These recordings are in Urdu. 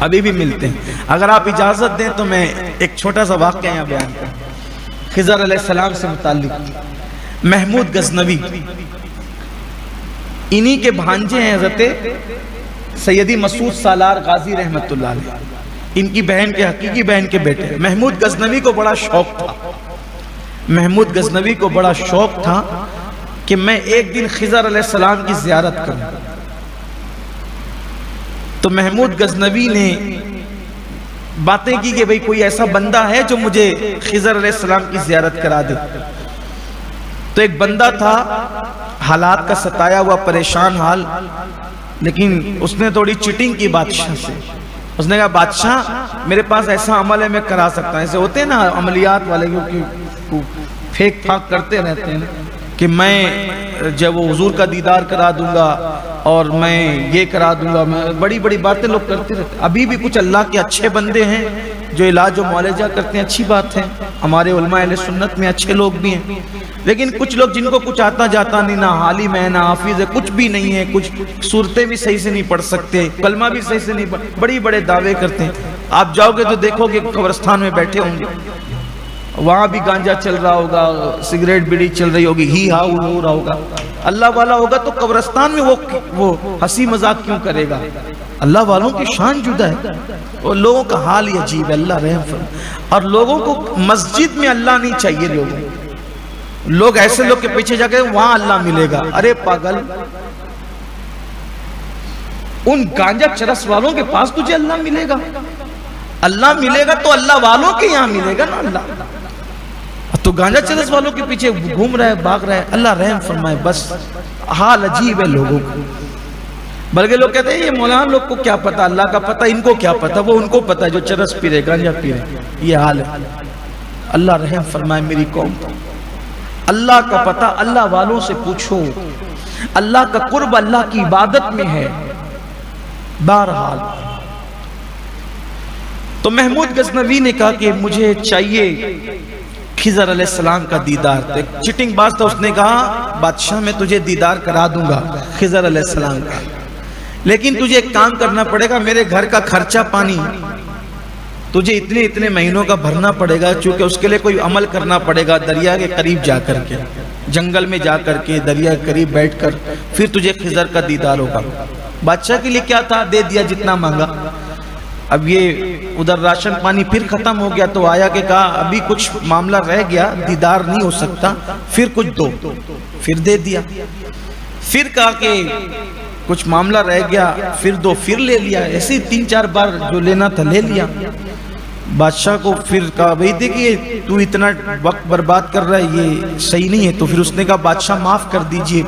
ابھی بھی ملتے ہیں. اگر آپ اجازت دیں تو میں ایک چھوٹا سا واقعہ یہاں بیان کروں خضر علیہ السلام سے متعلق. محمود غزنوی انہی کے بھانجے ہیں حضرت سیدی مسعود سالار غازی رحمت اللہ علیہ. ان کی بہن کے حقیقی بہن کے بیٹے. محمود غزنوی کو بڑا شوق تھا، محمود غزنوی کو بڑا شوق تھا کہ میں ایک دن خضر علیہ السلام کی زیارت کروں. تو محمود غزنوی نے باتیں کی کہ بھئی کوئی ایسا بندہ ہے جو مجھے خضر علیہ السلام کی زیارت کرا دے. تو ایک بندہ تھا حالات کا ستایا ہوا، پریشان حال، لیکن اس نے تھوڑی چیٹنگ کی بادشاہ سے. اس نے کہا بادشاہ میرے پاس ایسا عمل ہے میں کرا سکتا ہوں. ایسے ہوتے ہیں نا عملیات والے جو پھیک پھاک کرتے رہتے ہیں کہ میں جب وہ حضور کا دیدار کرا دوں گا اور میں یہ کرا دوں گا. میں بڑی بڑی باتیں لوگ کرتے رہتے ہیں. ابھی بھی کچھ اللہ کے اچھے بندے ہیں جو علاج و معالجہ کرتے ہیں، اچھی بات ہے. ہمارے علماء اہل سنت میں اچھے لوگ بھی ہیں، لیکن کچھ لوگ جن کو کچھ آتا جاتا نہیں، نہ عالم ہے نہ حافظ ہے، کچھ بھی نہیں ہے، کچھ صورتیں بھی صحیح سے نہیں پڑھ سکتے، کلمہ بھی صحیح سے نہیں پڑھ، بڑی بڑے دعوے کرتے ہیں. آپ جاؤ گے تو دیکھو گے قبرستان میں بیٹھے ہوں گے، وہاں بھی گانجا چل رہا ہوگا، سگریٹ بیڑی چل رہی ہوگی، ہی ہاؤ ہو رہا ہوگا. اللہ والا ہوگا تو قبرستان میں وہ ہنسی مذاق کیوں کرے گا؟ اللہ والوں کی شان جدا ہے، اور لوگوں کا حال ہی عجیب ہے. اللہ رحم فرمائے. اور لوگوں کو مسجد میں اللہ نہیں چاہیے. لوگ ایسے لوگ کے پیچھے جا کے وہاں اللہ ملے گا. ارے پاگل، ان گانجا چرس والوں کے پاس تجھے اللہ ملے گا؟ اللہ ملے گا تو اللہ والوں کے یہاں ملے گا نا. اللہ تو گانجا چرس والوں کے پیچھے گھوم رہا ہے، بھاگ رہا ہے. اللہ رحم فرمائے. بس حال عجیب ہے لوگوں کو. بلکہ لوگ کہتے ہیں یہ مولانا لوگ کو کیا پتا، اللہ کا پتا، ان کو کیا پتا. وہ ان کو پتا جو چرس پی رہے، گانجا پی رہے. یہ حال ہے. اللہ رحم فرمائے میری قوم. اللہ کا پتا اللہ والوں سے پوچھو. اللہ کا قرب اللہ کی عبادت میں ہے. بہرحال تو محمود غزنوی نے کہا کہ مجھے چاہیے خضر علیہ السلام کا دیدار. ایک چٹنگ باز تھا، اس نے کہا بادشاہ میں تجھے دیدار کرا دوں گا خضر علیہ السلام کا، لیکن تجھے ایک کام کرنا پڑے گا. میرے گھر کا خرچہ پانی تجھے اتنے مہینوں کا بھرنا پڑے گا، چونکہ اس کے لیے کوئی عمل کرنا پڑے گا. دریا کے قریب جا کر کے، جنگل میں جا کر کے، دریا کے قریب بیٹھ کر پھر تجھے خضر کا دیدار ہوگا. بادشاہ کے لیے کیا تھا، دے دیا جتنا مانگا. اب یہ ادھر راشن پانی پھر ختم ہو گیا تو آیا کہ کہا ابھی کچھ معاملہ رہ گیا، دیدار نہیں ہو سکتا، پھر کچھ دو. پھر دے دیا. پھر کہا کہ کچھ معاملہ رہ گیا، پھر دو. پھر لے لیا. ایسے 3-4 بار جو لینا تھا لے لیا. بادشاہ کو پھر کہا بھئی دیکھیے تو اتنا وقت برباد کر رہا ہے، یہ صحیح نہیں ہے. تو پھر اس نے کہا بادشاہ معاف کر دیجئے،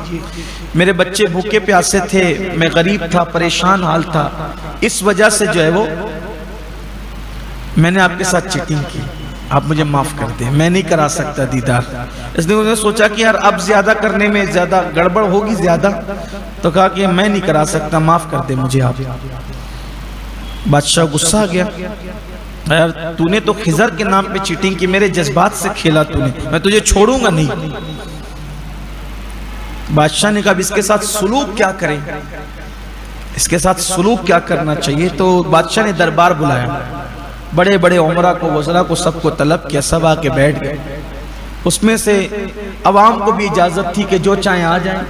میرے بچے بھوکے پیاسے تھے، میں غریب تھا، پریشان حال تھا، اس وجہ سے جو ہے وہ میں نے آپ کے ساتھ چیٹنگ کی، آپ مجھے معاف کر دیں، میں نہیں کرا سکتا دیدار. اس نے انہوں نے سوچا کہ یار اب زیادہ کرنے میں زیادہ گڑبڑ ہوگی زیادہ، تو کہا کہ میں نہیں کرا سکتا، معاف کر دیں مجھے آپ. بادشاہ غصہ آ گیا، یار تو نے تو خضر کے نام پہ چیٹنگ کی، میرے جذبات سے کھیلا تو نے، میں تجھے چھوڑوں گا نہیں. بادشاہ نے کہا اس کے ساتھ سلوک کیا کریں، اس کے ساتھ سلوک کیا کرنا چاہیے. تو بادشاہ نے دربار بلایا، بڑے بڑے عمرہ کو، وزراء کو، سب کو طلب کیا. سب آ کے بیٹھ گئے. اس میں سے عوام کو بھی اجازت تھی کہ جو چاہیں آ جائیں.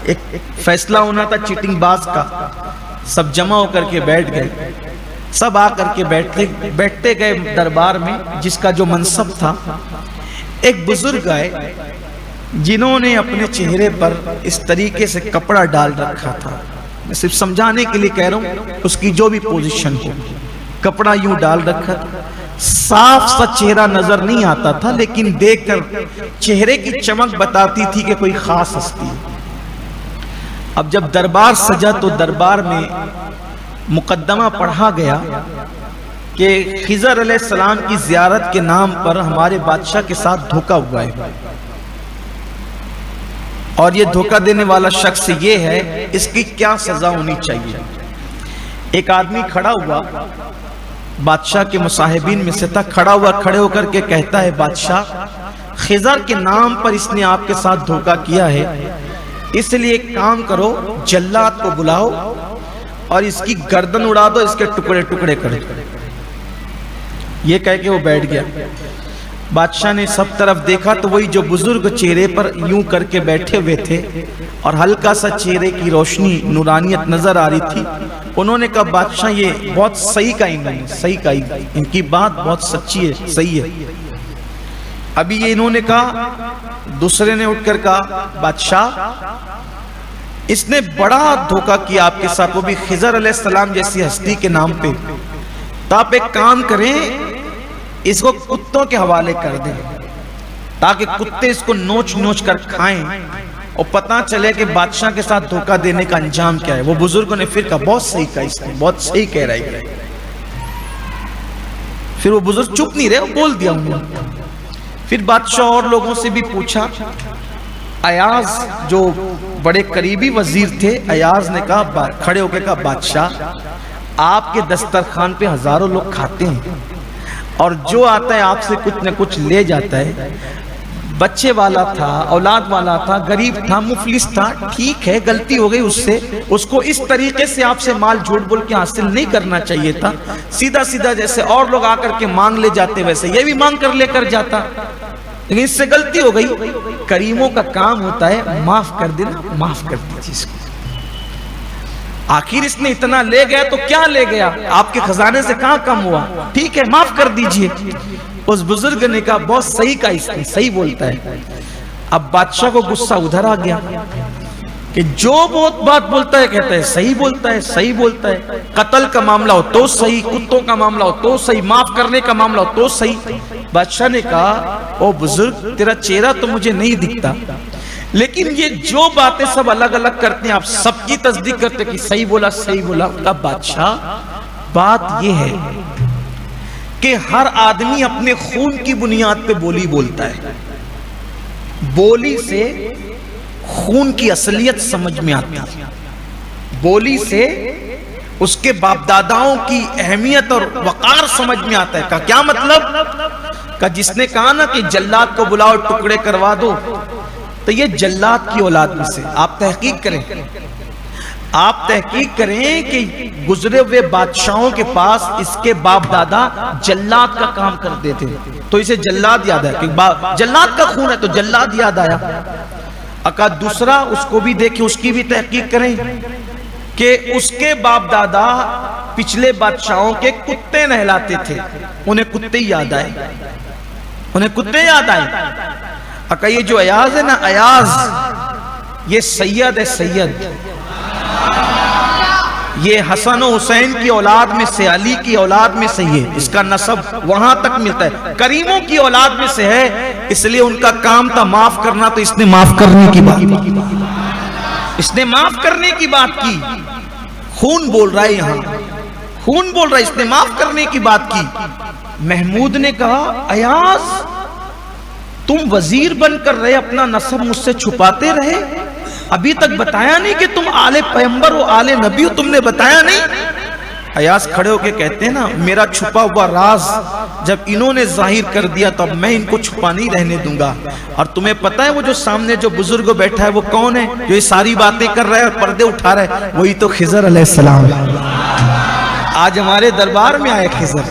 ایک فیصلہ ہونا تھا چیٹنگ باز کا. سب جمع ہو کر کے بیٹھ گئے. سب آ کر کے بیٹھتے گئے دربار میں. جس کا جو منصب تھا، ایک بزرگ آئے جنہوں نے اپنے چہرے پر اس طریقے سے کپڑا ڈال رکھا تھا. میں صرف سمجھانے کے لیے کہہ رہا ہوں، اس کی جو بھی پوزیشن ہو، کپڑا یوں ڈال رکھا تھا. صاف سا چہرہ نظر نہیں آتا تھا، لیکن دیکھ کر چہرے کی چمک بتاتی تھی کہ کوئی خاص ہستی. اب جب دربار سجا تو دربار میں مقدمہ پڑھا گیا کہ خضر علیہ السلام کی زیارت کے نام پر ہمارے بادشاہ کے ساتھ دھوکہ ہوا ہے، اور یہ دھوکہ دینے والا شخص یہ ہے، اس کی کیا سزا ہونی چاہیے. ایک آدمی کھڑا ہوا، بادشاہ کے مصاحبین میں سے تھا، کھڑا ہوا، کھڑے ہو کر کے کہتا ہے بادشاہ خضر کے نام پر اس نے آپ کے ساتھ دھوکہ کیا ہے، اس لیے ایک کام کرو، جلاد کو بلاؤ اور اس کی گردن اڑا دو، اس کے ٹکڑے ٹکڑے کر دو۔ یہ کہہ کے وہ بیٹھ گیا۔ بادشاہ نے سب طرف دیکھا تو وہی جو بزرگ چہرے پر یوں کر کے بیٹھے ہوئے تھے اور ہلکا سا چہرے کی روشنی نورانیت نظر آ رہی تھی۔ انہوں نے کہا بادشاہ یہ بہت صحیح کہا، انہوں نے صحیح کہا، ان کی بات بہت سچی ہے، صحیح ہے۔ ابھی یہ انہوں نے کہا، دوسرے نے اٹھ کر کہا بادشاہ اس نے بڑا دھوکہ کیا آپ کے ساتھ، وہ بھی خضر علیہ السلام جیسی ہستی کے نام پہ۔ تو آپ ایک کام کریں، اس کو کتوں کے حوالے کر دیں تاکہ کتے اس کو نوچ نوچ کر کھائیں اور پتہ چلے کہ بادشاہ کے ساتھ دھوکہ دینے کا انجام کیا ہے۔ وہ بزرگوں نے پھر کہا بہت صحیح کہا، اس نے بہت صحیح کہہ رہا ہے۔ پھر وہ بزرگ چپ نہیں رہے، وہ بول دیا انہوں نے۔ پھر بادشاہ اور لوگوں سے بھی پوچھا، ایاز جو بڑے قریبی وزیر تھے، ایاز نے کہا، کھڑے ہو کے کہا بادشاہ آپ کے دسترخوان پہ ہزاروں لوگ کھاتے ہیں اور جو آتا ہے آپ سے کچھ نہ کچھ لے جاتا ہے۔ بچے والا تھا، اولاد والا تھا، غریب تھا، مفلس تھا، ٹھیک ہے غلطی ہو گئی اس سے، اس کو اس طریقے سے آپ سے مال جھوٹ بول کے حاصل نہیں کرنا چاہیے تھا۔ سیدھا سیدھا جیسے اور لوگ آ کر کے مانگ لے جاتے ویسے یہ بھی مانگ کر لے کر جاتا، لیکن اس سے غلطی ہو گئی۔ کریموں کا کام ہوتا ہے معاف کر دینا، معاف کر دیجیے اس کو۔ آخر اس نے اتنا لے گیا تو کیا لے گیا، آپ کے خزانے سے کہاں کم ہوا، ٹھیک ہے معاف کر دیجئے۔ اس بزرگ نے کہا بہت صحیح کہا، اس نے صحیح بولتا ہے۔ اب بادشاہ کو غصہ ادھر آ گیا کہ جو بہت بات بولتا ہے کہتا ہے صحیح بولتا ہے، صحیح بولتا ہے۔ قتل کا معاملہ ہو تو صحیح، کتوں کا معاملہ ہو تو صحیح، معاف کرنے کا معاملہ ہو تو صحیح۔ بادشاہ نے کہا او بزرگ تیرا چہرہ تو مجھے نہیں دکھتا، لیکن یہ جو باتیں سب الگ الگ کرتے ہیں آپ سب کی تصدیق کرتے کہ صحیح بولا صحیح بولا۔ اب بادشاہ بات یہ ہے کہ ہر آدمی اپنے خون کی بنیاد پہ بولی بولتا ہے، بولی سے خون کی اصلیت سمجھ میں آتی ہے، بولی سے اس کے باپ داداؤں کی اہمیت اور وقار سمجھ میں آتا ہے۔ کیا مطلب؟ کہ جس نے کہا نا کہ جلاد کو بلاؤ ٹکڑے کروا دو، تو یہ جلاد کی اولاد میں سے آپ تحقیق کریں، آپ تحقیق کریں کہ گزرے ہوئے بادشاہوں کے پاس اس کے باپ دادا جلاد کا کام کرتے تھے، تو اسے جلاد یاد ہے کہ جلاد کا خون ہے تو جلاد یاد آیا۔ اکا دوسرا اس کو بھی دیکھیں، اس کی بھی تحقیق کریں کہ اس کے باپ دادا پچھلے بادشاہوں کے کتے نہلاتے تھے، انہیں کتے یاد آئے، انہیں کتے یاد آئے۔ اکا یہ جو ایاز ہے نا، ایاز یہ سید ہے، سید، یہ حسن و حسین کی اولاد میں سے، علی کی اولاد میں سے، یہ اس کا نسب وہاں تک ملتا ہے، کریموں کی اولاد میں سے ہے، اس لیے ان کا کام تھا معاف کرنا، تو اس نے معاف کرنے کی بات کی، اس نے معاف کرنے کی بات کی۔ خون بول رہا ہے یہاں، خون بول رہا ہے، اس نے معاف کرنے کی بات کی۔ محمود نے کہا ایاز تم وزیر بن کر رہے، اپنا نسب مجھ سے چھپاتے رہے، ابھی تک بتایا نہیں کہ تم آل پیغمبر ہو، آل نبی ہو، تم نے بتایا نہیں۔ ایاز کھڑے ہو کے کہتے ہیں نا میرا چھپا ہوا راز جب انہوں نے ظاہر کر دیا تو اب میں ان کو چھپا نہیں رہنے دوں گا۔ اور تمہیں پتہ ہے وہ جو سامنے جو بزرگ بیٹھا ہے وہ کون ہے، جو یہ ساری باتیں کر رہا ہے اور پردے اٹھا رہا ہے؟ وہی تو خضر علیہ السلام ہے۔ آج ہمارے دربار میں آئے خضر،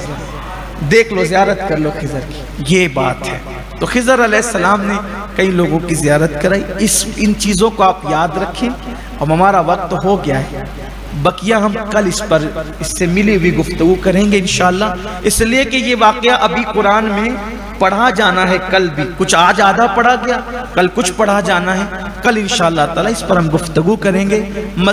دیکھ لو، زیارت کر لو خضر کی، یہ بات ہے۔ تو خضر علیہ السلام نے کئی لوگوں کی زیارت کرائی۔ ان چیزوں کو آپ یاد رکھیں۔ اب ہمارا وقت ہو گیا ہے، بقیہ ہم کل اس سے ملی ہوئی گفتگو کریں گے انشاءاللہ، اس لیے کہ یہ واقعہ ابھی قرآن میں پڑھا جانا ہے، کل بھی کچھ آج آدھا پڑھا گیا، کل کچھ پڑھا جانا ہے، کل انشاءاللہ تعالی اس پر ہم گفتگو کریں گے۔